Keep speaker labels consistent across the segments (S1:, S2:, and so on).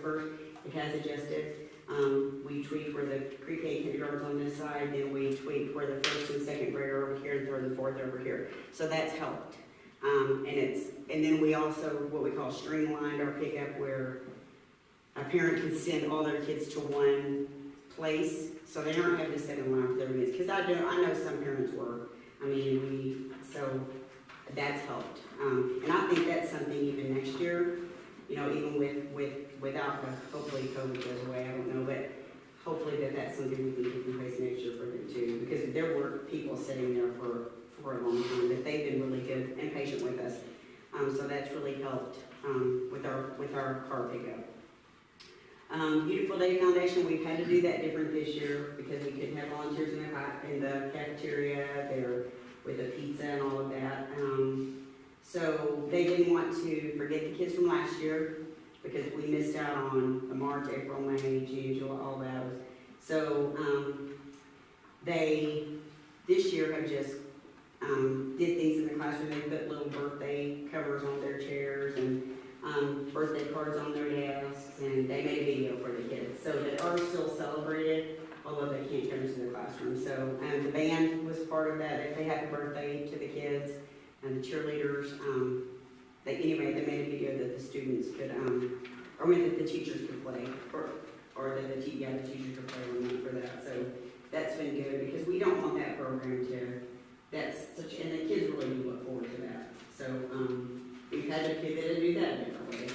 S1: first, it has adjusted. We tweak where the pre-K kindergarten's on this side, then we tweak where the first and second grade are over here, and third and fourth are over here. So that's helped. And then we also, what we call streamlined our pickup, where a parent can send all their kids to one place, so they aren't having to sit in line for their kids. Because I know some parents were. So that's helped. And I think that's something even next year, even without hopefully COVID goes away, I don't know, but hopefully that's something we can keep in place next year for them too, because there were people sitting there for a long time, that they've been really good and patient with us. So that's really helped with our car pickup. Beautiful Day Foundation, we've had to do that different this year because we couldn't have volunteers in the cafeteria there with the pizza and all of that. So they didn't want to forget the kids from last year because we missed out on the March, April, May, June, July, all that. So they this year have just did things in the classroom. They put little birthday covers on their chairs and birthday cards on their desks, and they made a video for the kids. So they are still celebrated, although they can't come into the classroom. So the band was part of that. They happy birthday to the kids and the cheerleaders. They made a video that the students could, or that the teachers could play, or that the teachers could play on that for that. So that's been good because we don't want that program to. And the kids really do look forward to that. So we've had to pivot and do that differently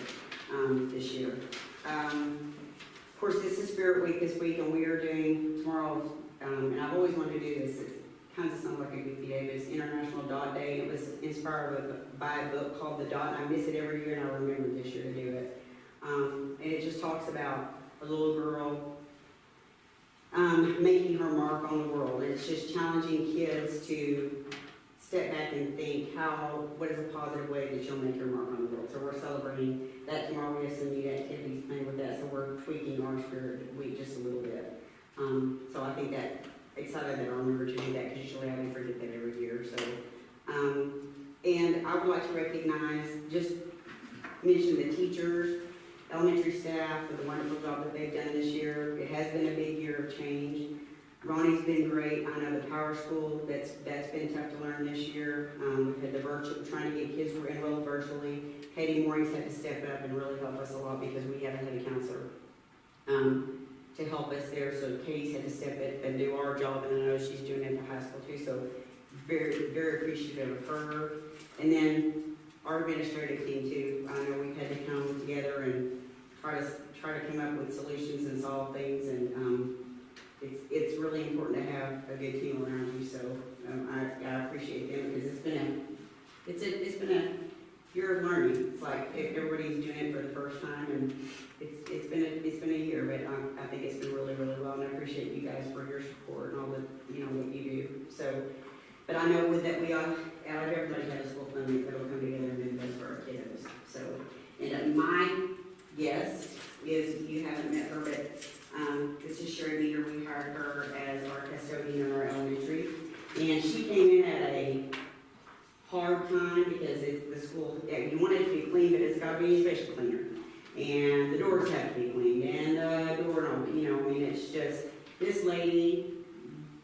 S1: this year. Of course, this is Spirit Week this week, and we are doing tomorrow, and I've always wanted to do this. It kind of sounds like a goofy day, but it's International Dot Day. It was inspired by a book called The Dot, and I miss it every year, and I remember this year to do it. And it just talks about a little girl making her mark on the world. It's just challenging kids to step back and think what is a positive way that you'll make your mark on the world. So we're celebrating that tomorrow. We have some neat activities planned with that, so we're tweaking our Spirit Week just a little bit. So I think that excited that I'll remember to do that, because usually I don't forget that every year. So, and I would like to recognize, just mention the teachers, elementary staff for the wonderful job that they've done this year. It has been a big year of change. Ronnie's been great. I know the Power School, that's been tough to learn this year. We've had the virtual, trying to get kids enrolled virtually. Katie Moore's had to step up and really help us a lot because we haven't had a counselor to help us there. So Katie's had to step up and do our job, and I know she's doing it at the high school too. So very, very appreciative of her. And then our administrative team too. I know we've had to come together and try to come up with solutions and solve things, and it's really important to have a good team around you. So I appreciate them, because it's been a year of learning. It's like everybody's doing it for the first time, and it's been a year, but I think it's been really, really well, and I appreciate you guys for your support and all the what you do. So, but I know with that we all, out of everybody has a school clinic that'll come together and do this for our kiddos. So, and my guess is you haven't met her, but this is Sherry Meter. We hired her as our custodian in our elementary, and she came in at a hard time because the school, you want it to be clean, but it's got to be a special cleaner, and the doors have to be cleaned, and the doorknob, it's just, this lady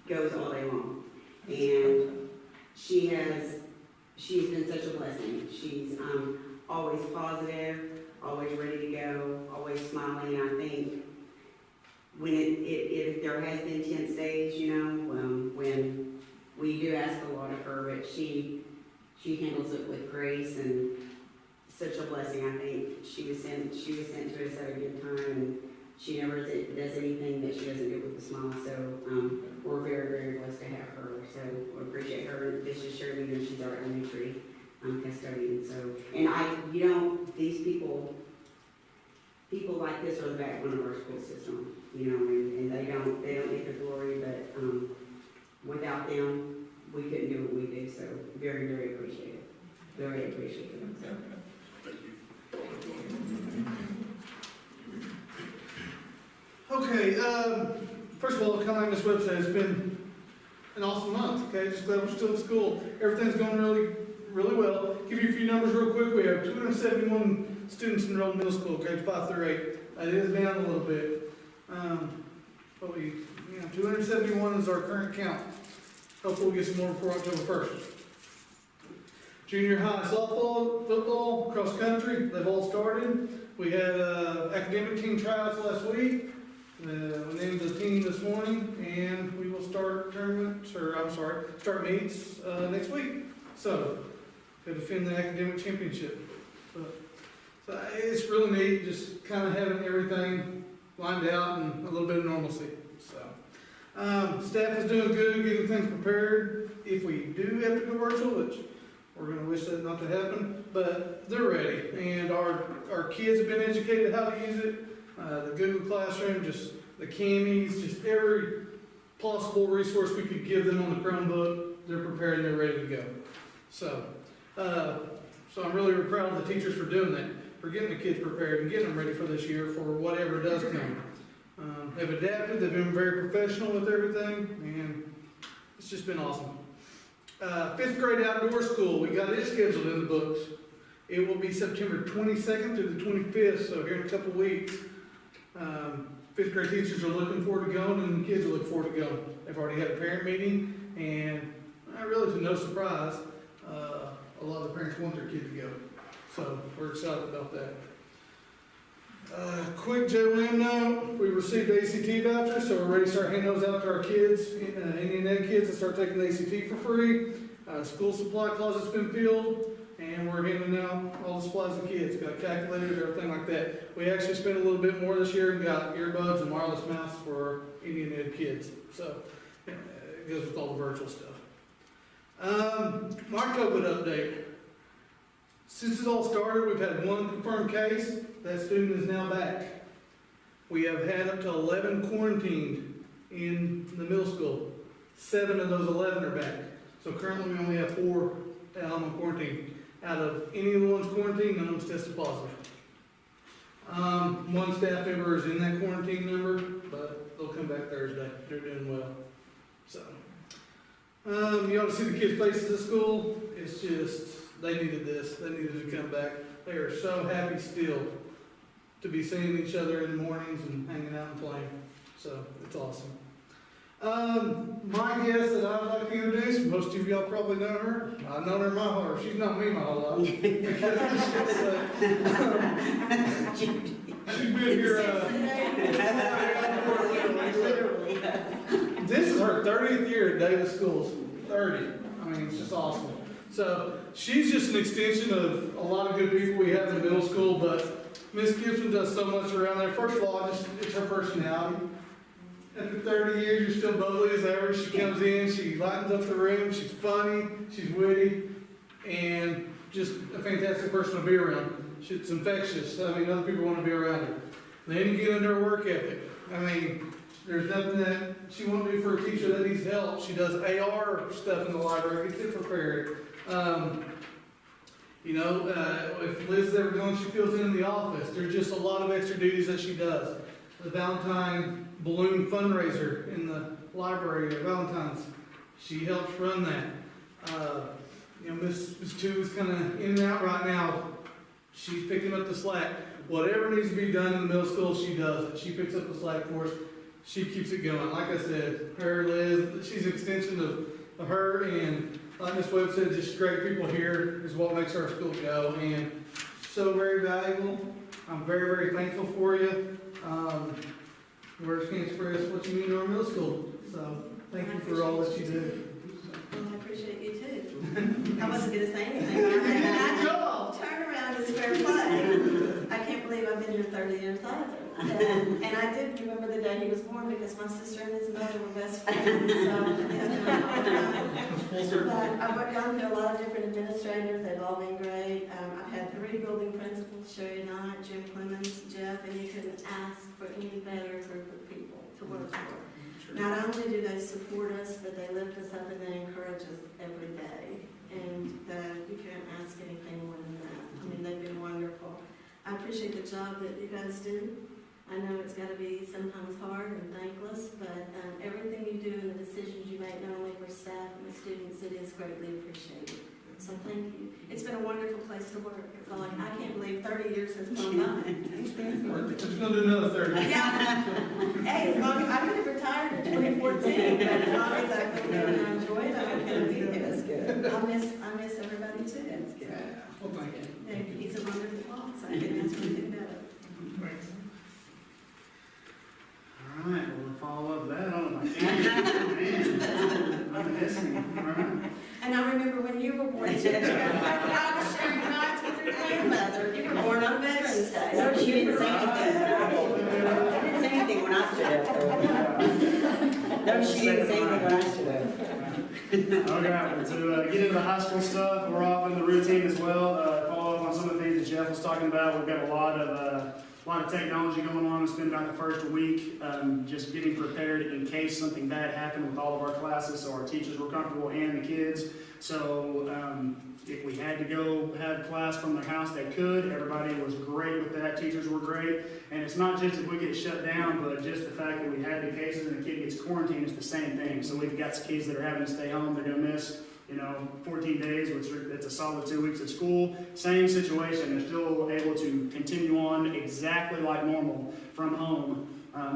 S1: goes all day long, and she's been such a blessing. She's always positive, always ready to go, always smiling. And I think when if there has been tense days, when we do ask a lot of her, but she handles it with grace, and such a blessing. I think she was sent to us at a good time, and she never does anything that she doesn't do with a smile. So we're very, very blessed to have her. So we appreciate her. This is Sherry Meter. She's our elementary custodian. So, and these people like this are the backbone of our school system, and they don't get the glory, but without them, we couldn't do what we do. So very, very appreciative. Very appreciative. So.
S2: Okay, first of all, kind of like this website, it's been an awesome month. Okay, just glad we're still in school. Everything's going really, really well. Give you a few numbers real quick. We have 271 students enrolled in middle school, grades 5 through 8. It is down a little bit. But 271 is our current count. Hopefully we'll get some more before October 1st. Junior high softball, football, cross country, they've all started. We had academic team tryouts last week. We named the team this morning, and we will start start meets next week. So, to defend the academic championship. So it's really neat, just kind of having everything lined out and a little bit of normalcy. So, staff is doing good, getting things prepared. If we do have to go virtual, which we're going to wish that not to happen, but they're ready, and our kids have been educated how to use it. The Google Classroom, just the Camis, just every possible resource we could give them on the Chromebook, they're prepared and they're ready to go. So I'm really proud of the teachers for doing that, for getting the kids prepared and getting them ready for this year for whatever does come. They've adapted, they've been very professional with everything, and it's just been awesome. 5th grade outdoor school, we got it scheduled in the books. It will be September 22nd through the 25th, so here in a couple weeks. 5th grade teachers are looking forward to going, and the kids are looking forward to going. They've already had a parent meeting, and really to no surprise, a lot of the parents want their kids to go. So we're excited about that. Quick JLM note, we received ACT vouchers, so we're ready to start handing those out to our kids, Indian Ed kids, to start taking the ACT for free. School supply closet's been filled, and we're handing out all the supplies to kids. Got calculators, everything like that. We actually spent a little bit more this year and got earbuds and wireless mouse for Indian Ed kids. So it goes with all the virtual stuff. My COVID update. Since it all started, we've had one confirmed case. That student is now back. We have had up to 11 quarantined in the middle school. 7 of those 11 are back. So currently we only have 4 on quarantine. Out of any of the ones quarantined, none of them's tested positive. One staff member is in that quarantine number, but they'll come back Thursday. They're doing well. So, you ought to see the kids' faces at school. It's just, they needed this. They needed to come back. They are so happy still to be seeing each other in the mornings and hanging out and playing. So, it's awesome. My guest that I'd like to introduce, most of y'all probably know her. I've known her my whole life. She's known me my whole life. She's been here. This is her 30th year at Davis Schools. 30. I mean, it's just awesome. So she's just an extension of a lot of good people we have in middle school, but Miss Gibson does so much around there. First of all, it's her personality. After 30 years, you're still bubbly as ever. She comes in, she lightens up the room, she's funny, she's witty, and just a fantastic person to be around. She's infectious. I mean, other people want to be around her. Then you get into her work ethic. I mean, there's nothing that she won't do for a teacher that needs help. She does AR stuff in the library, gets it prepared. If Liz is ever gone, she fills in the office. There's just a lot of extra duties that she does. The Valentine balloon fundraiser in the library at Valentine's, she helps run that. Miss Two is kind of in and out right now. She's picking up the slack. Whatever needs to be done in the middle school, she does it. She picks up the slack for us. She keeps it going. Like I said, her, Liz, she's an extension of her, and like Ms. Webb said, just great people here is what makes our school go, and so very valuable. I'm very, very thankful for you. Words can't express what you mean to our middle school. So thank you for all that you do.
S3: Well, I appreciate you too. I wasn't going to say anything. Turnaround is fair play. I can't believe I've been here 30 years either. And I did remember the day he was born because my sister and his mother were best friends. But I've gone through a lot of different administrators. They've all been great. I've had 3 building principals, Sherry Knight, Jim Clemens, Jeff, and you couldn't ask for any better group of people to work for. Not only do they support us, but they lift us up and they encourage us every day. And you can't ask anything more than that. I mean, they've been wonderful. I appreciate the job that you guys do. I know it's got to be sometimes hard and thankless, but everything you do and the decisions you make, not only for staff and the students, it is greatly appreciated. So thank you. It's been a wonderful place to work. It's like, I can't believe 30 years has gone by.
S2: Just gonna do another 30.
S3: Yeah. Hey, as long as, I could have retired in 2014, but as long as I come here and I enjoy it, I'm gonna be here.
S1: That's good.
S3: I miss everybody too. That's good.
S2: Well, thank you.
S3: Yeah, he's a wonderful boss. I couldn't ask for anything better.
S2: Thanks.
S4: All right, well, to follow up that, I don't know if I can. I'm missing. All right.
S3: And I remember when you were born, too. I was sharing nights with your grandmother. You were born on Veterans Day.
S1: No, she didn't say anything. She didn't say anything when I stood up there. No, she didn't say anything when I stood up.
S4: Okay, well, to get into the high school stuff, we're off in the routine as well. Follow up on some of the things that Jeff was talking about. We've got a lot of technology going on. It's been about the first week, just getting prepared in case something bad happened with all of our classes, so our teachers were comfortable and the kids. So if we had to go have class from their house, they could. Everybody was great with that. Teachers were great. And it's not just if we get shut down, but just the fact that we had the cases and the kid gets quarantined is the same thing. So we've got some kids that are having to stay home. They're going to miss 14 days, which it's a solid 2 weeks at school. Same situation. They're still able to continue on exactly like normal from home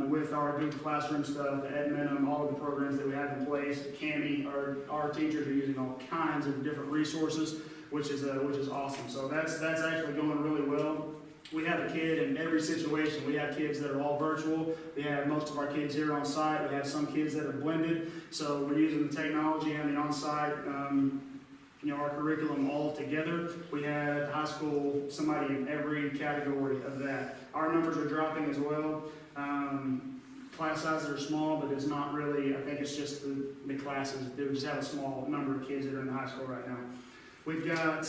S4: with our good classroom stuff, the Edminum, all of the programs that we have in place. CAMI, our teachers are using all kinds of different resources, which is awesome. So that's actually going really well. We have a kid in every situation. We have kids that are all virtual. We have most of our kids here on site. We have some kids that are blended. So we're using the technology and the on-site, our curriculum all together. We had high school, somebody in every category of that. Our numbers are dropping as well. Class sizes are small, but it's not really, I think it's just the classes. They just have a small number of kids that are in high school right now. We've got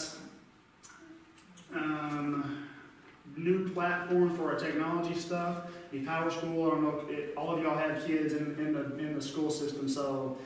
S4: new platform for our technology stuff. The Power School, I don't know if all of y'all have kids in the school system, so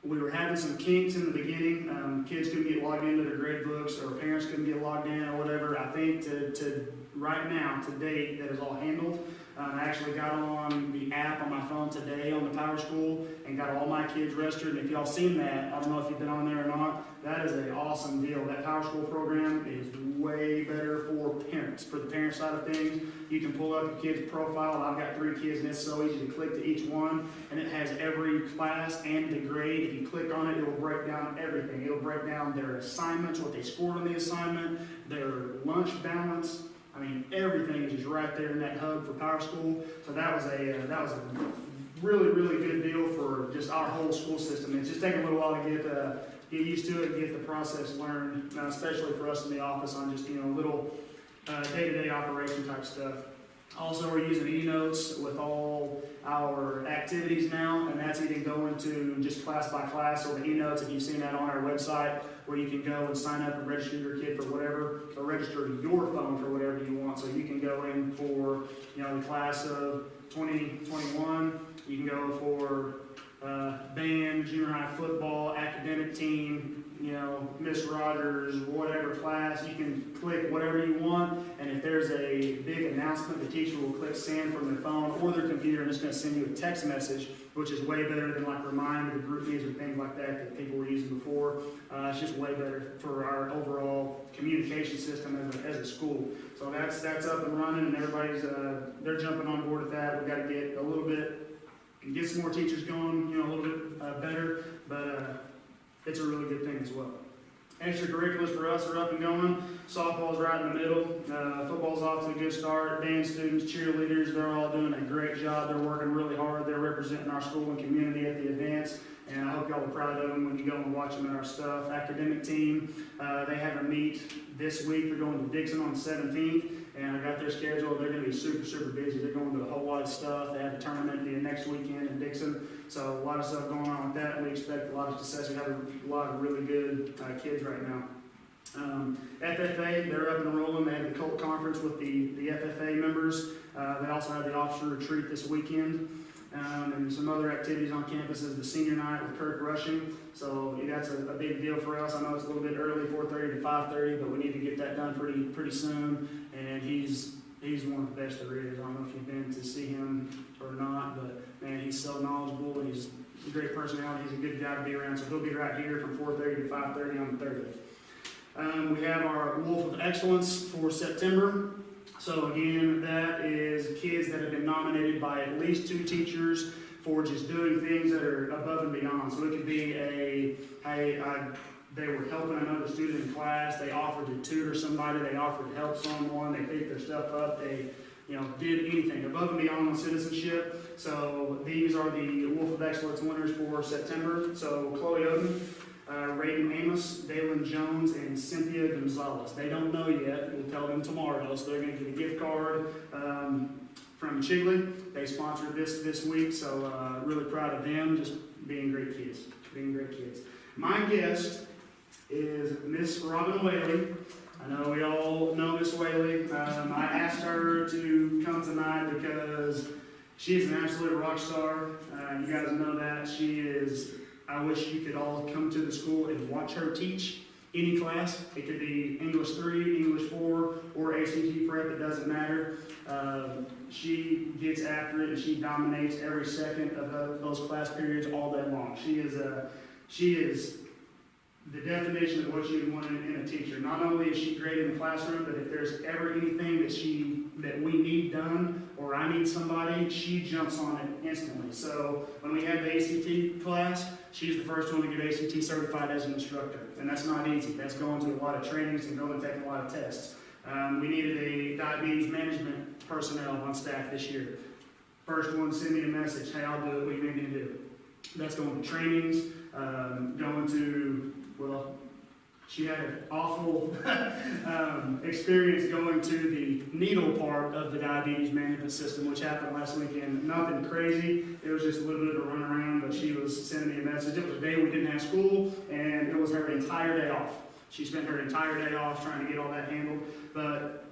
S4: we were having some kinks in the beginning. Kids couldn't get logged into their grade books, or parents couldn't get logged in, or whatever. I think to right now, to date, that is all handled. I actually got on the app on my phone today on the Power School and got all my kids registered. And if y'all seen that, I don't know if you've been on there or not, that is an awesome deal. That Power School program is way better for parents, for the parent side of things. You can pull up your kid's profile. I've got 3 kids, and it's so easy to click to each one. And it has every class and the grade. If you click on it, it will break down everything. It'll break down their assignments, what they scored on the assignment, their lunch balance. I mean, everything is just right there in that hub for Power School. So that was a really, really good deal for just our whole school system. It's just taking a little while to get used to it, get the process learned, especially for us in the office on just little day-to-day operation type stuff. Also, we're using eNotes with all our activities now, and that's even going to just class by class. So the eNotes, if you've seen that on our website, where you can go and sign up and register your kid for whatever, or register your phone for whatever you want. So you can go in for the class of 2021. You can go for band, junior high football, academic team, Miss Rogers, whatever class. You can click whatever you want, and if there's a big announcement, the teacher will click send from their phone or their computer, and it's going to send you a text message, which is way better than like Remind or GroupMe's or things like that people were using before. It's just way better for our overall communication system as a school. So that's up and running, and everybody's they're jumping on board with that. We've got to get a little bit, get some more teachers going, a little bit better, but it's a really good thing as well. Extracurriculars for us are up and going. Softball's right in the middle. Football's off to a good start. Band students, cheerleaders, they're all doing a great job. They're working really hard. They're representing our school and community at the events. And I hope y'all are proud of them when you go and watch them in our stuff. Academic team, they have a meet this week. They're going to Dixon on the 17th. And I got their schedule. They're going to be super, super busy. They're going to a whole lot of stuff. They have a tournament the next weekend in Dixon. So a lot of stuff going on with that. We expect a lot of success. We have a lot of really good kids right now. FFA, they're up and rolling. They have the Colt Conference with the FFA members. They also have the officer retreat this weekend. And some other activities on campus is the senior night with Kirk rushing. So that's a big deal for us. I know it's a little bit early, 4:30 to 5:30, but we need to get that done pretty soon. And he's one of the best there is. I don't know if you've been to see him or not, but man, he's so knowledgeable, and he's a great personality. He's a good guy to be around. So he'll be right here from 4:30 to 5:30 on the 30th. We have our Wolf of Excellence for September. So again, that is kids that have been nominated by at least 2 teachers for just doing things that are above and beyond. So it could be they were helping another student in class, they offered to tutor somebody, they offered to help someone, they picked their stuff up, they did anything above and beyond on citizenship. So these are the Wolf of Excellence winners for September. So Chloe Oden, Raiden Amos, Dalen Jones, and Cynthia Gonzalez. They don't know yet. We'll tell them tomorrow. So they're going to get a gift card from Chigley. They sponsored this week, so really proud of them. Just being great kids. My guest is Miss Robin Whaley. I know we all know Miss Whaley. I asked her to come tonight because she is an absolute rock star. You guys know that. She is. I wish you could all come to the school and watch her teach any class. It could be English 3, English 4, or ACT prep, it doesn't matter. She gets after it and she dominates every second of those class periods all day long. She is the definition of what you would want in a teacher. Not only is she great in the classroom, but if there's ever anything that we need done or I need somebody, she jumps on it instantly. So when we had the ACT class, she's the first one to get ACT certified as an instructor. And that's not easy. That's going to a lot of trainings and going to take a lot of tests. We needed a diabetes management personnel on staff this year. First one, send me a message. Hey, I'll do it. What do you need me to do? That's going to trainings, she had an awful experience going to the needle part of the diabetes management system, which happened last weekend. Nothing crazy. It was just a little bit of a run around, but she was sending me a message. It was a day we didn't have school, and it was her entire day off. She spent her entire day off trying to get all that handled, but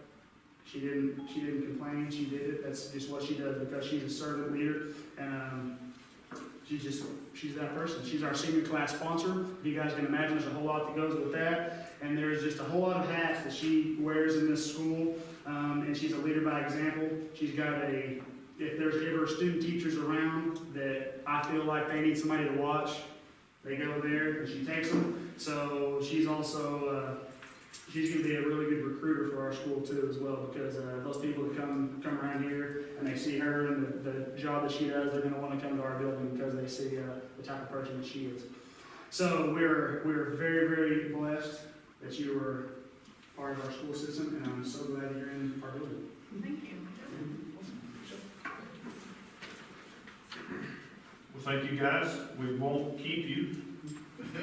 S4: she didn't complain. She did it. That's just what she does because she's a servant leader, and she's that person. She's our senior class sponsor. If you guys can imagine, there's a whole lot that goes with that. And there's just a whole lot of hats that she wears in this school. And she's a leader by example. She's got if there's ever student teachers around that I feel like they need somebody to watch, they go there and she takes them. So she's also, she's going to be a really good recruiter for our school too as well, because those people that come around here and they see her and the job that she does, they're going to want to come to our building because they see the type of person that she is. So we're very, very blessed that you were part of our school system, and I'm so glad that you're in our building.
S3: Thank you.
S5: Well, thank you guys. We won't keep you.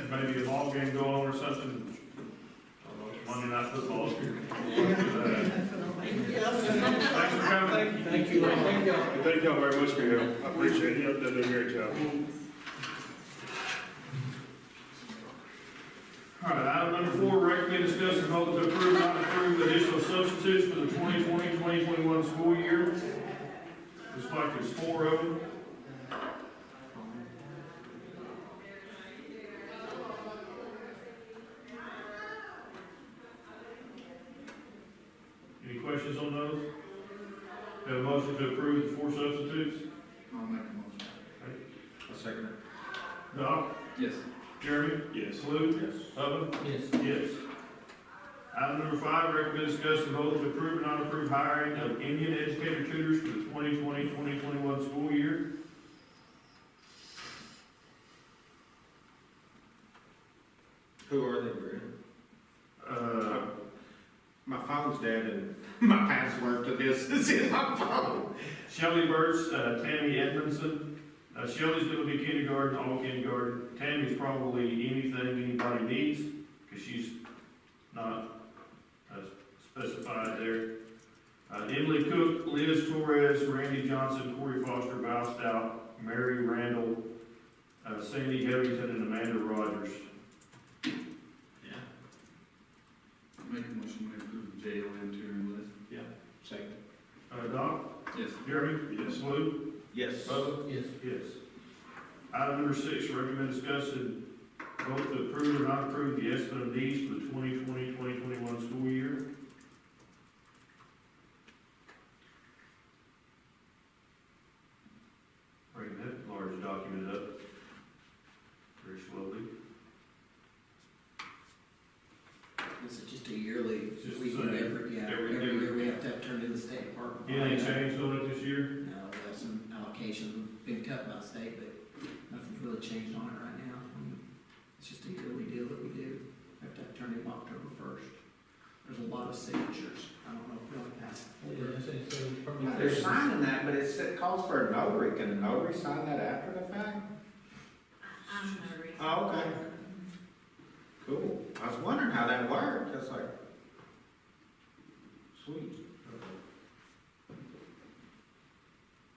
S5: Maybe a ball game going on or something. Monday Night Football. Thanks for coming.
S2: Thank you.
S6: Thank y'all very much for your help. I appreciate it. Y'all done a great job.
S5: All right, item number 4, recommend, discuss, and vote to approve or not approve additional substitutes for the 2020-2021 school year. Looks like there's 4 of them. Any questions on those? Have a motion to approve the 4 substitutes?
S6: I'll make a motion. I'll second it.
S5: Doc?
S6: Yes.
S5: Jeremy?
S6: Yes.
S5: Lou?
S6: Yes.
S5: Hubba?
S2: Yes.
S5: Yes. Item number 5, recommend, discuss, and vote to approve and not approve hiring of Indian educator tutors for the 2020-2021 school year.
S6: Who are they, Brent? My phone's dead and my password to this is in my phone.
S5: Shelley Burt's, Tammy Edmondson. Shelley's going to be kindergarten, all kindergarten. Tammy's probably anything anybody needs, because she's not specified there. Emily Cook, Liz Torres, Randy Johnson, Corey Foster, Val Stout, Mary Randall, Sandy Harrington, and Amanda Rogers.
S6: Yeah. Make a motion to approve the JLM touring list. Yeah. Second.
S5: Doc?
S6: Yes.
S5: Jeremy? Yes. Lou?
S6: Yes.
S5: Bubba?
S2: Yes.
S5: Yes. Item number 6, recommend, discuss, and vote to approve or not approve the estimate of needs for the 2020-2021 school year. Bring that large document up very slowly.
S7: This is just a yearly,
S5: It's just
S7: we
S5: the
S7: do
S5: same.
S7: every
S5: Every
S7: year we have to have turned in the state department.
S5: Anything changed on it this year?
S7: No, we have some allocations been cut by the state, but nothing's really changed on it right now. I mean, it's just a yearly deal that we do. We have to have turned in October 1st. There's a lot of signatures. I don't know if we want to pass it forward.
S6: Yeah, they're signing that, but it calls for a notary. Can a notary sign that after the fact?
S3: I'm not reading.
S6: Oh, okay. Cool. I was wondering how that worked. That's like, sweet.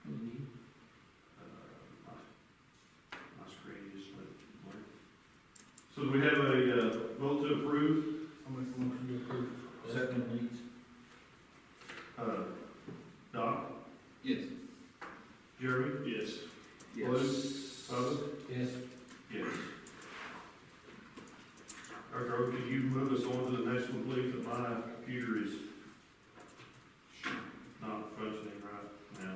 S7: Mhm.
S5: My screen just went blank. So do we have a vote to approve?
S2: I'll make a motion to approve.
S6: Second, please.
S5: Doc?
S6: Yes.
S5: Jeremy? Yes. Opposed?
S2: Yes.
S5: Yes. Or could you move us on to the next one, please? That my computer is not functioning right now.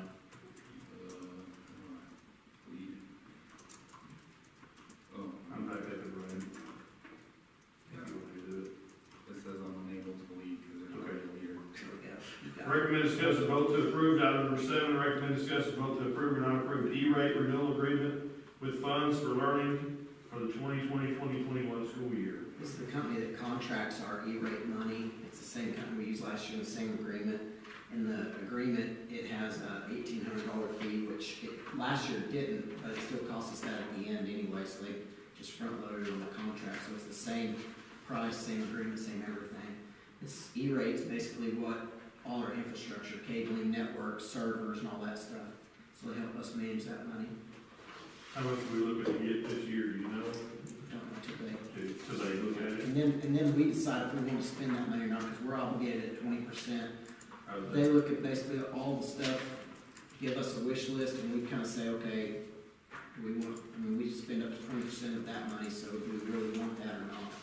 S5: I'm back up and running. If you want me to do it.
S6: It says I'm unable to leave because there's nobody here.
S7: There we go. You got it.
S5: Recommend discuss a vote to approve item number 7. Recommend discuss a vote to approve or not approve the E-rate renewal agreement with funds for learning for the 2020-2021 school year.
S7: This is the company that contracts our E-rate money. It's the same company we used last year, the same agreement. In the agreement, it has a $1,800 fee, which last year didn't, but it still costs us that at the end anyway, so they just front loaded on the contract, so it's the same price, same agreement, same everything. This E-rate is basically what all our infrastructure, cabling, networks, servers, and all that stuff. So they help us manage that money.
S5: How much are we looking to get this year, do you know?
S7: Don't know today.
S5: Do they look at it?
S7: And then we decide if we want to spend that money or not, because we're obligated at 20%.
S5: Or
S7: They look at basically all the stuff, give us a wish list, and we kind of say, okay, do we want, I mean, we spend up to 20% of that money, so do we really want that or not?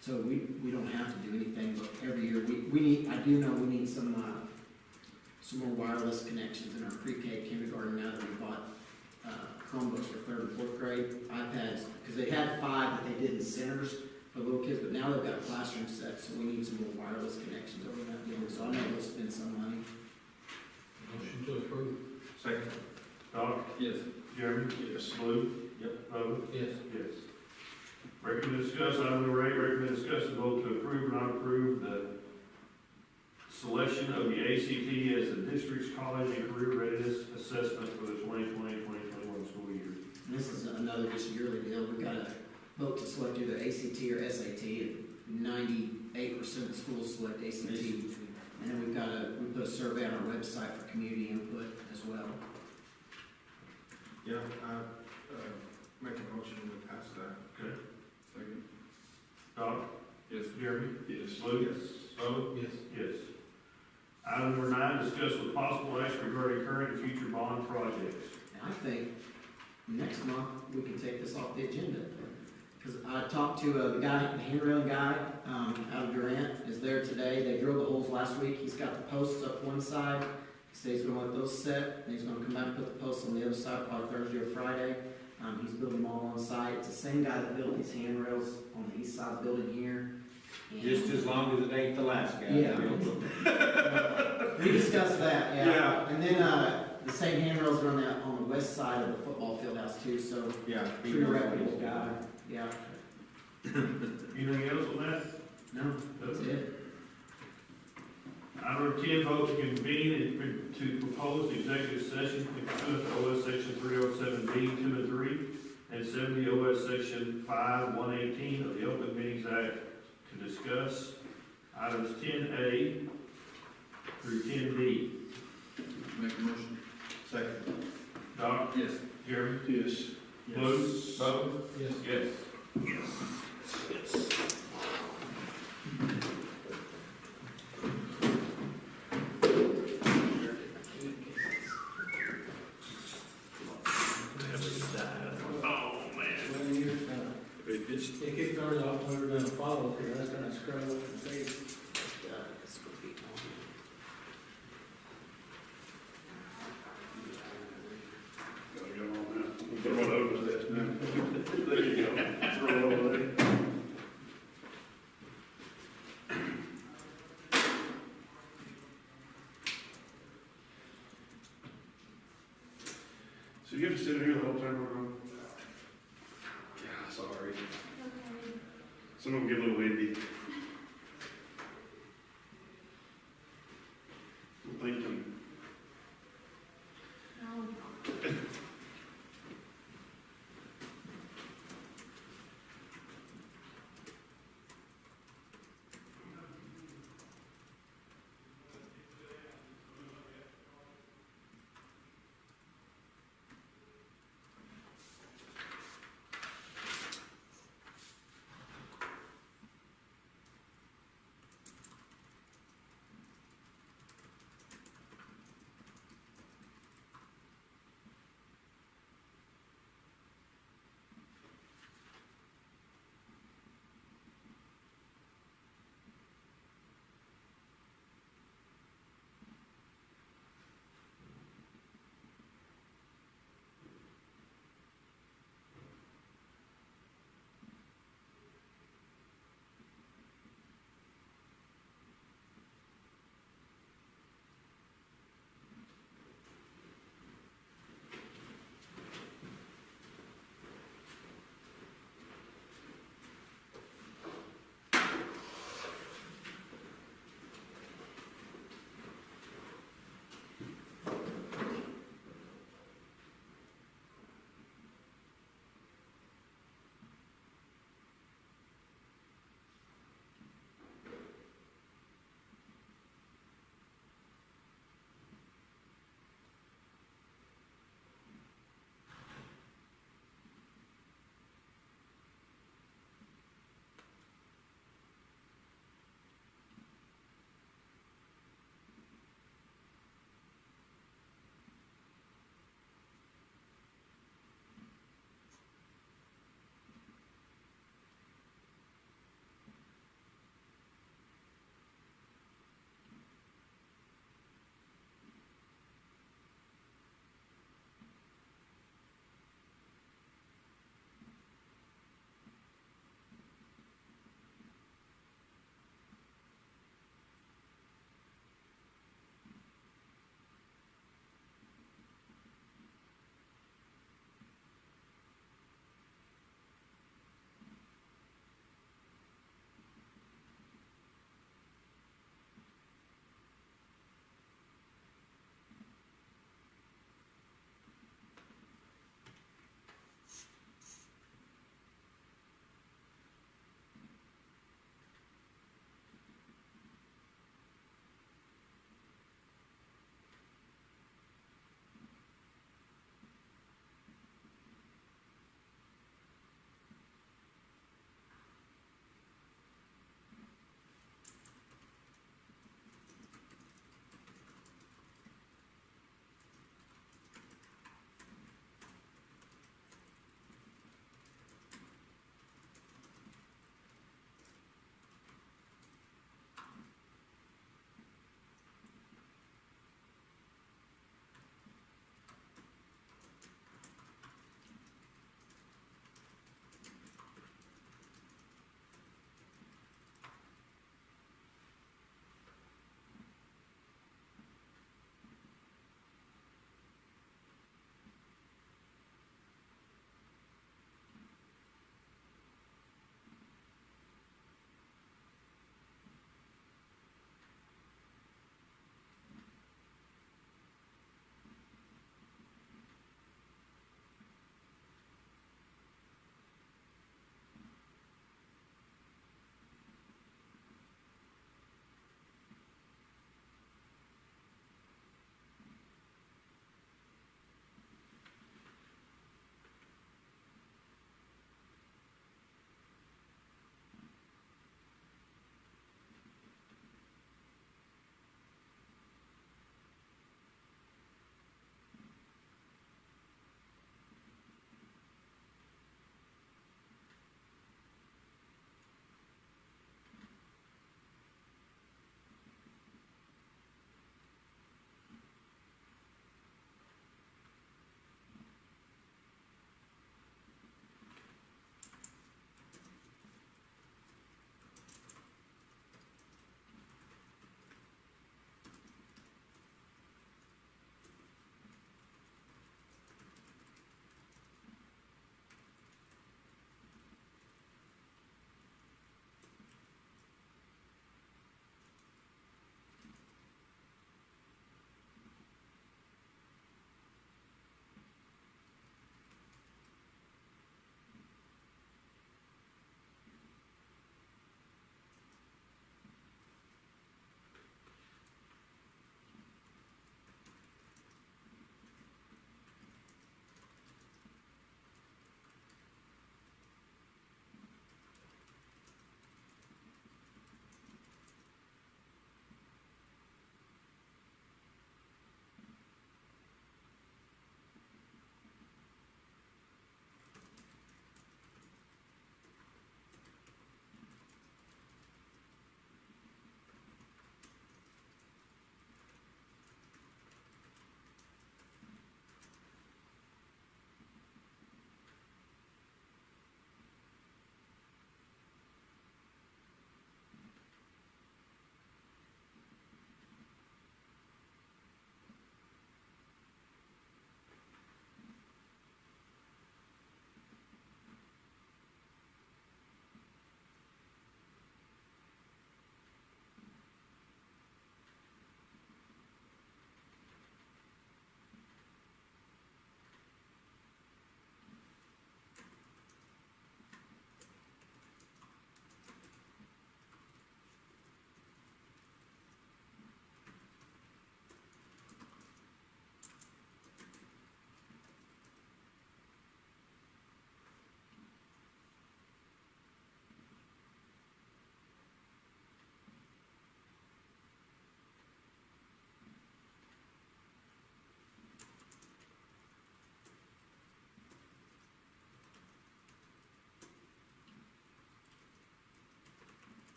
S7: So we don't have to do anything, but every year, we need, I do know we need some more wireless connections in our pre-K kindergarten now that we bought Chromebooks for 3rd and 4th grade, iPads, because they had 5 that they did in centers for little kids, but now they've got classroom sets, so we need some more wireless connections over that building, so I know we'll spend some money.
S2: Motion to approve.
S6: Second.
S5: Doc?
S6: Yes.
S5: Jeremy? Yes. Blue?
S6: Yep.
S5: Bo?
S2: Yes.
S5: Yes. Recommend discuss item number 8. Recommend discuss a vote to approve or not approve the selection of the ACT as the district's college and career readiness assessment for the 2020-2021 school year.
S7: And this is another just yearly deal, we've got to vote to select either ACT or SAT, and 98% of the schools select ACT. And then we put a survey on our website for community input as well.
S6: Yeah, make a motion to pass that.
S5: Okay.
S6: Second.
S5: Doc?
S6: Yes.
S5: Jeremy?
S6: Yes.
S5: Blue?
S6: Yes.
S5: Bo?
S2: Yes.
S5: Yes. Item number 9, discuss with possible action regarding current and future bond projects.
S7: And I think next month we can take this off the agenda. Because I talked to the guy, the handrail guy out of Durant is there today. They drilled the holes last week. He's got the posts up one side. He said he's going to let those set. And he's going to come back and put the posts on the other side probably Thursday or Friday. He's building them all on site. It's the same guy that built these handrails on the east side of the building here. And
S6: Just as long as it ain't the last guy.
S7: Yeah. We discussed that, yeah.
S6: Yeah.
S7: And then the same handrails are on the west side of the football field house too, so
S6: Yeah.
S7: pretty reputable guy, yeah.
S5: Anything else on that?
S7: No, that's it.
S5: Item number 10, vote to convene and to propose the executive session pursuant to OS Section 307B, 2 and 3, and 70 OS Section 5, 118 of the Open Meetings Act to discuss items 10A through 10D.
S6: Make a motion. Second.
S5: Doc?
S6: Yes.
S5: Jeremy?
S6: Yes.
S5: Blue? Bo?
S2: Yes.
S5: Yes.
S8: It kicked ours off when we were gonna follow, because that's gonna scrub up the face.
S7: It's supposed to be on.
S5: Throw it over this now. There you go. Throw it over there.
S9: So you have to sit in here the whole time we're on? Yeah, sorry. Some of them get a little windy. I'm thinking.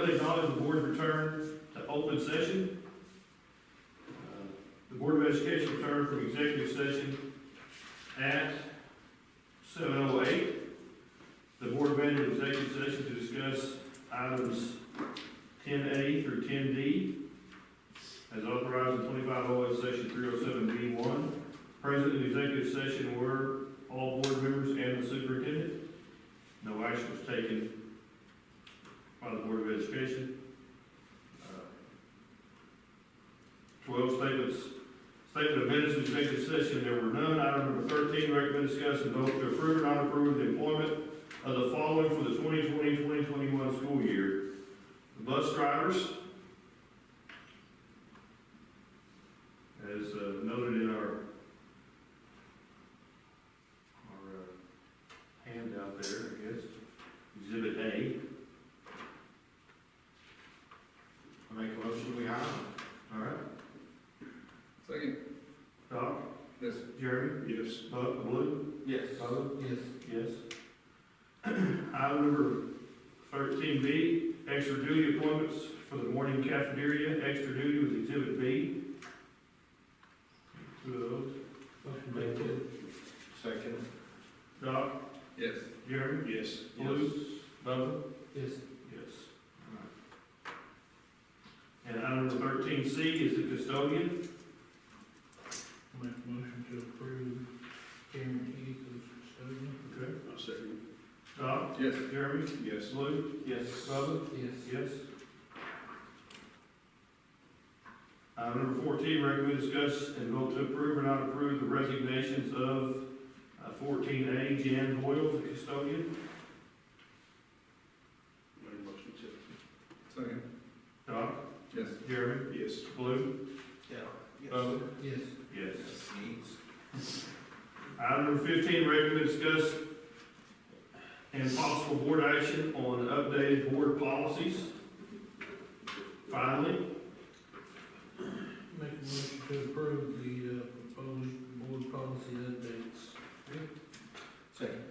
S5: 11, acknowledge the board's return to open session. The Board of Education returned from executive session at 7:08. The board met in executive session to discuss items 10A through 10D, as authorized in 25 OS Section 307B1. Present in executive session were all board members and the superintendent. No action was taken by the Board of Education. 12 statement of minutes of executive session, there were none. Item number 13, recommend, discuss, and vote to approve or not approve the employment of the following for the 2020-2021 school year. The bus drivers, as noted in our handout there, I guess, Exhibit A.
S6: I make a motion, we hire.
S5: All right.
S9: Second.
S5: Doc?
S9: Yes.
S5: Jeremy?
S9: Yes.
S5: Blue?
S6: Yes.
S5: Bubba?
S8: Yes.
S5: Yes. Item number 13B, extra duty appointments for the morning cafeteria. Extra duty was Exhibit B. Two of those.
S8: Motion made to.
S6: Second.
S5: Doc?
S9: Yes.
S5: Jeremy?
S9: Yes.
S5: Blue? Bubba?
S8: Yes.
S5: Yes. All right. And item number 13C is the custodian.
S8: Make a motion to approve Karen Keith as custodian.
S5: Okay.
S9: I'll second.
S5: Doc?
S9: Yes.
S5: Jeremy?
S9: Yes.
S5: Blue?
S6: Yes.
S5: Bubba?
S8: Yes.
S5: Yes. Item number 14, recommend, discuss, and vote to approve or not approve the resignations of 14A, Jan Boyle, the custodian.
S9: Make a motion to. Second.
S5: Doc?
S9: Yes.
S5: Jeremy?
S9: Yes.
S5: Blue?
S6: Yeah.
S5: Bubba?
S8: Yes.
S5: Yes. Item number 15, recommend, discuss, and possible board action on updated board policies. Finally,
S8: Make a motion to approve the proposed board policy updates.
S6: Second.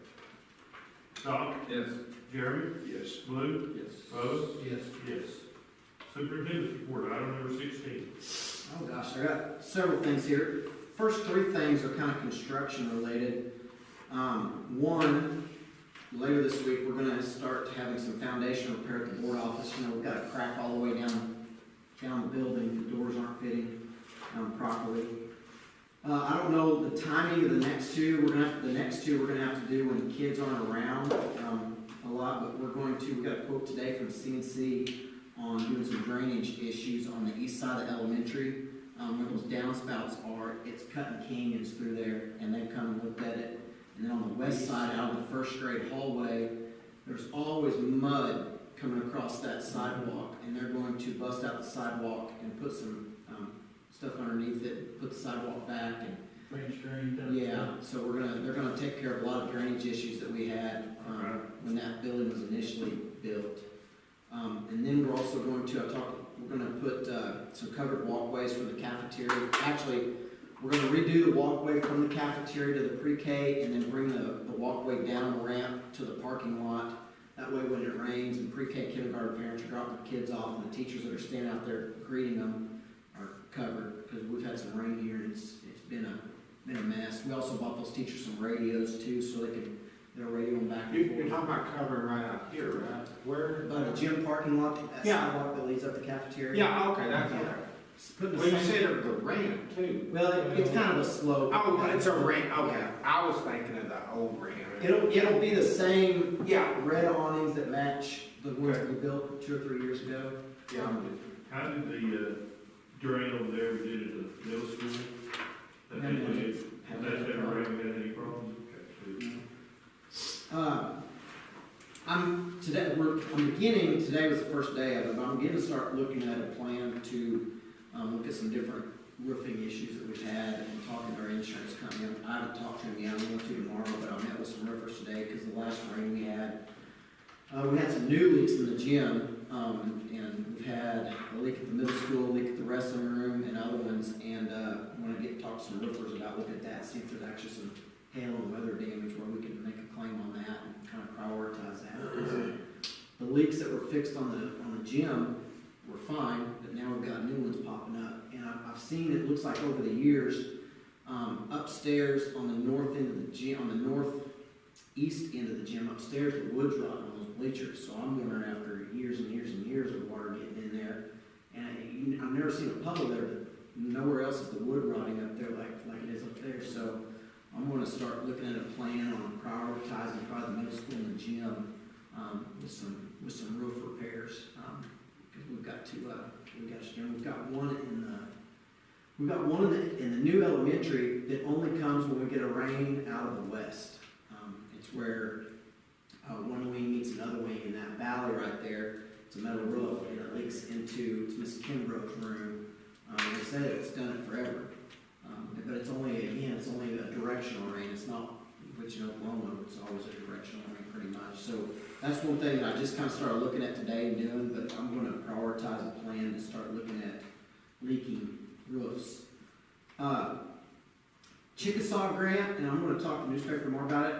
S5: Doc?
S9: Yes.
S5: Jeremy?
S9: Yes.
S5: Blue?
S6: Yes.
S5: Bubba?
S8: Yes.
S5: Yes. Superintendent's report, item number 16.
S7: Oh gosh, I got several things here. First three things are kind of construction related. One, later this week, we're gonna start having some foundation repair at the board office. You know, we've got a crack all the way down the building. The doors aren't fitting properly. I don't know the timing of the next two. The next two we're gonna have to do when the kids aren't around a lot, but we got a quote today from CNC on doing some drainage issues on the east side of the elementary. Where those downspouts are, it's cutting canyons through there, and they've come and looked at it. And then on the west side, out of the first grade hallway, there's always mud coming across that sidewalk, and they're going to bust out the sidewalk and put some stuff underneath it, put the sidewalk back, and
S8: French drain down.
S7: yeah. So they're gonna take care of a lot of drainage issues that we had when that building was initially built. And then we're also going to, we're gonna put some covered walkways from the cafeteria. Actually, we're gonna redo the walkway from the cafeteria to the pre-K, and then bring the walkway down the ramp to the parking lot. That way, when it rains and pre-K kindergarten parents are dropping their kids off, and the teachers that are standing out there greeting them are covered, because we've had some rain here, and it's been a mess. We also bought those teachers some radios too, so they can, they're radioing back and
S6: You're
S7: forth.
S6: talking about covering right out here, right? Where?
S7: By the gym parking lot, that
S6: Yeah.
S7: sidewalk that leads up the cafeteria.
S6: Yeah, okay, that's okay.
S7: Put the
S6: Well, you
S7: same-
S6: said of the ramp too.
S7: Well, it's kind of a slope.
S6: Oh, it's a ramp, okay.
S7: Yeah.
S6: I was thinking of the old ramp.
S7: It'll be the same
S6: Yeah.
S7: red awnings that match the ones that we built 2 or 3 years ago.
S6: Yeah.
S5: How did the drain over there we did at the middle school? That
S7: Haven't
S5: didn't,
S7: had-
S5: has that ever had any problems? Okay.
S7: I'm beginning, today was the first day of it, but I'm beginning to start looking at a plan to look at some different roofing issues that we've had, and talking to our insurance company. I haven't talked to them yet, I'm going to tomorrow, but I met with some roofers today, because the last rain we had some new leaks in the gym, and we've had a leak at the middle school, a leak at the wrestling room, and other ones, and I want to talk to some roofers about looking at that, see if there's actually some hail and weather damage where we can make a claim on that and kind of prioritize that. The leaks that were fixed on the the gym, we're fine, but now we've got new ones popping up. And I've seen, it looks like over the years, upstairs on the north end of the gym, on the northeast end of the gym upstairs, the wood's rotting on those bleachers. So I'm wondering, after years and years and years of water getting in there, and I've never seen a puddle there, but nowhere else is the wood rotting up there like it is up there. So I'm going to start looking at a plan on prioritizing probably the middle school and the gym with some roof repairs, because we've got one in the new elementary that only comes when we get a rain out of the west. It's where one wing meets another wing in that valley right there. It's a metal roof, and it leaks into Miss Kimbrough's room. They said it's done it forever, but it's only a directional rain. It's not, which in Oklahoma, it's always a directional rain pretty much. So that's one thing that I just kind of started looking at today and doing, but I'm going to prioritize a plan to start looking at leaking roofs. Chickasaw grant, and I'm going to talk to the newspaper more about it.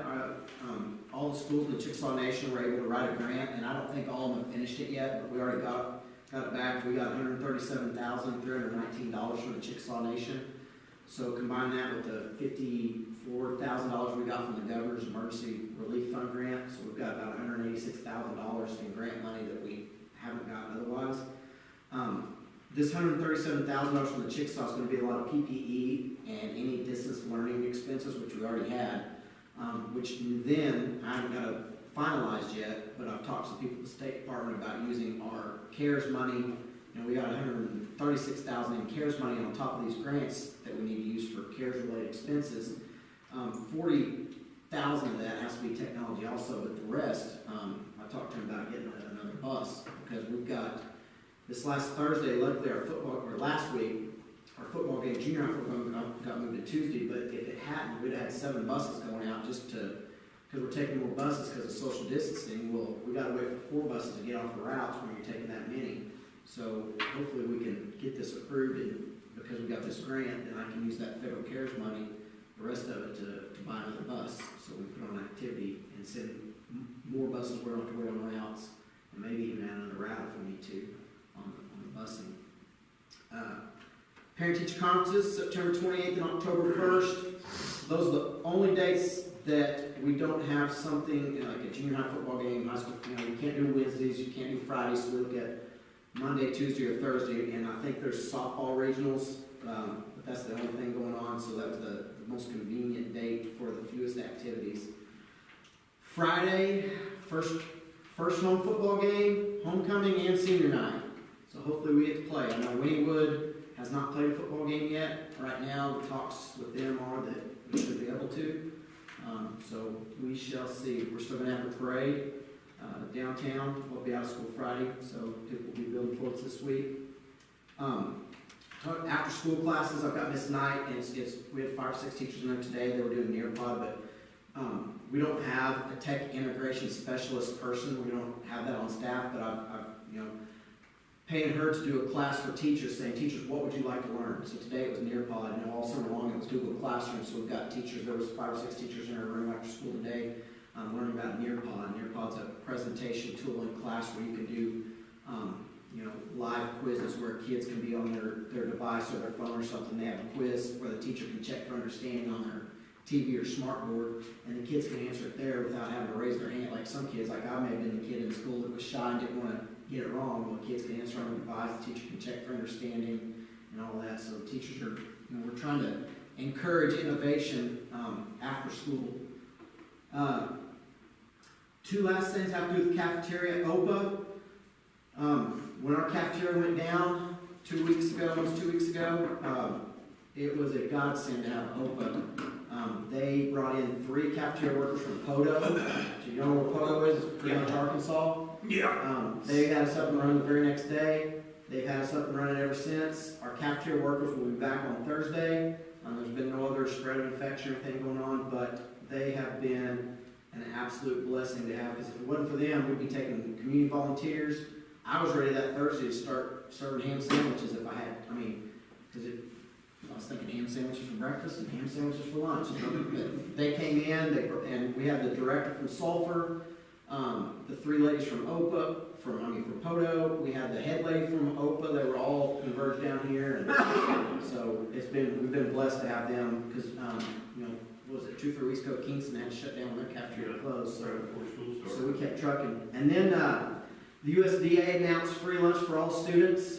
S7: All the schools in the Chickasaw Nation were able to write a grant, and I don't think all of them have finished it yet, but we already got it back. We got $137,319 from the Chickasaw Nation. So combine that with the $54,000 we got from the governor's emergency relief fund grant. So we've got about $186,000 in grant money that we haven't gotten otherwise. This $137,000 from the Chickasaw is going to be a lot of PPE and any distance learning expenses, which we already had, which then I haven't got it finalized yet, but I've talked to people at the State Department about using our CARES money. And we got $136,000 in CARES money on top of these grants that we need to use for CARES-related expenses. $40,000 of that has to be technology also, but the rest, I talked to him about getting another bus, because we've got, this last Thursday, luckily last week, our football game, junior high football game got moved to Tuesday, but if it hadn't, we'd have had 7 buses going out because we're taking more buses because of social distancing. Well, we got to wait for 4 buses to get off the routes when you're taking that many. So hopefully we can get this approved, and because we got this grant, then I can use that federal CARES money, the rest of it, to buy another bus. So we put on activity and send more buses where we don't have to wait on routes, and maybe even add another route if we need to on the busing. Parent-teacher conferences, September 28th and October 1st. Those are the only dates that we don't have something like a junior high football game, high school. You can't do Wednesdays, you can't do Fridays. So we look at Monday, Tuesday, or Thursday, and I think there's softball regionals, but that's the only thing going on. So that was the most convenient date for the fewest activities. Friday, first home football game, homecoming, and senior night. So hopefully we get to play. I know Wynnewood has not played a football game yet. Right now, the talks with them are that we should be able to. So we shall see. We're still going to have a parade downtown. We'll be out of school Friday, so people will be building forts this week. After school classes, I've got Miss Knight, and we had 5 or 6 teachers in there today. They were doing Nearpod, but we don't have a tech integration specialist person. We don't have that on staff, but I've paying her to do a class for teachers, saying, teachers, what would you like to learn? So today it was Nearpod, and all summer long it was Google Classroom. So we've got teachers, there was 5 or 6 teachers in our room after school today learning about Nearpod. Nearpod's a presentation tool in class where you can do live quizzes where kids can be on their device or their phone or something. They have a quiz where the teacher can check for understanding on their TV or smartboard, and the kids can answer it there without having to raise their hand. Like some kids, like I may have been the kid in school that was shy and didn't want to get it wrong. Well, kids can answer on the device, the teacher can check for understanding and all that. So teachers are, we're trying to encourage innovation after school. 2 last things have to do with the cafeteria. OPA. When our cafeteria went down 2 weeks ago, it was a godsend to have OPA. They brought in 3 cafeteria workers from Poto. Do you know where Poto is? It's pretty much Arkansas.
S6: Yeah.
S7: They had us up and running the very next day. They've had us up and running ever since. Our cafeteria workers will be back on Thursday. There's been no other spread of infection or anything going on, but they have been an absolute blessing to have, because if it wasn't for them, we'd be taking community volunteers. I was ready that Thursday to start serving ham sandwiches if I had, because I was thinking ham sandwiches for breakfast and ham sandwiches for lunch. But they came in, and we had the director from Sulphur, The 3 ladies from OPA, from Poto, we had the head lady from OPA, they were all converged down here, and so we've been blessed to have them, because, you know, what was it, 2-3 weeks ago, Kingston had to shut down when their cafeteria closed, so.
S5: Before school
S7: So
S5: started.
S7: we kept trucking. And then, the USDA announced free lunch for all students.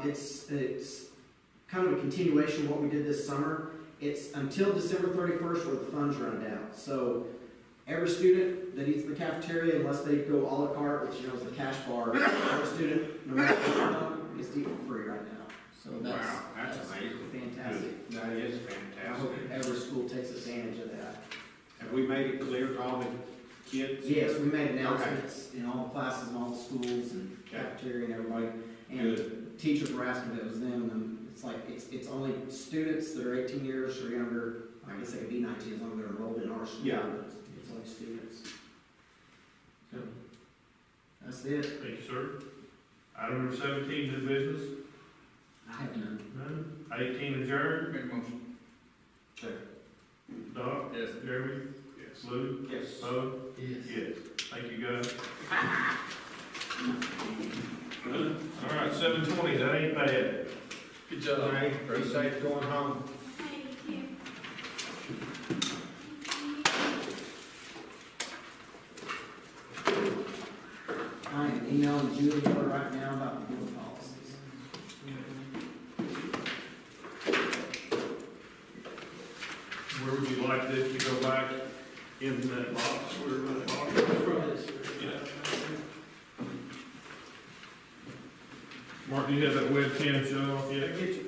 S7: It's kind of a continuation of what we did this summer. It's until December 31st where the funds run out. So every student that eats in the cafeteria, unless they go a la carte, which, you know, is the cash bar, every student, no matter what, is to eat for free right now. So
S6: Wow, that's amazing.
S7: fantastic.
S6: That is
S7: I hope
S6: fantastic.
S7: every school takes advantage of that.
S6: Have we made it clear to all the kids?
S7: Yes, we made announcements in all the classes, in all the schools, and
S6: Okay.
S7: cafeteria and everybody. And teachers were asking if it was them, and it's like, it's only students that are 18 years or younger. I guess they could be 19 as long as they're enrolled in our school.
S6: Yeah.
S7: But it's only students. So, that's it.
S5: Thank you, sir. Item number 17, new business.
S7: I have none.
S5: None. 18, adjourned.
S9: Make a motion.
S5: Doc?
S9: Yes.
S5: Jeremy?
S9: Yes.
S5: Lou?
S6: Yes.
S5: Bo?
S8: Yes.
S5: Yes. Thank you, guys. All right, 7:20, that ain't bad.
S9: Good job.
S6: Be safe going home.
S7: I am emailing Julie right now about the board policies.
S5: Where would you like this to go back in that box? Where in that box? Yeah. Mark, do you have that webcam shut off yet?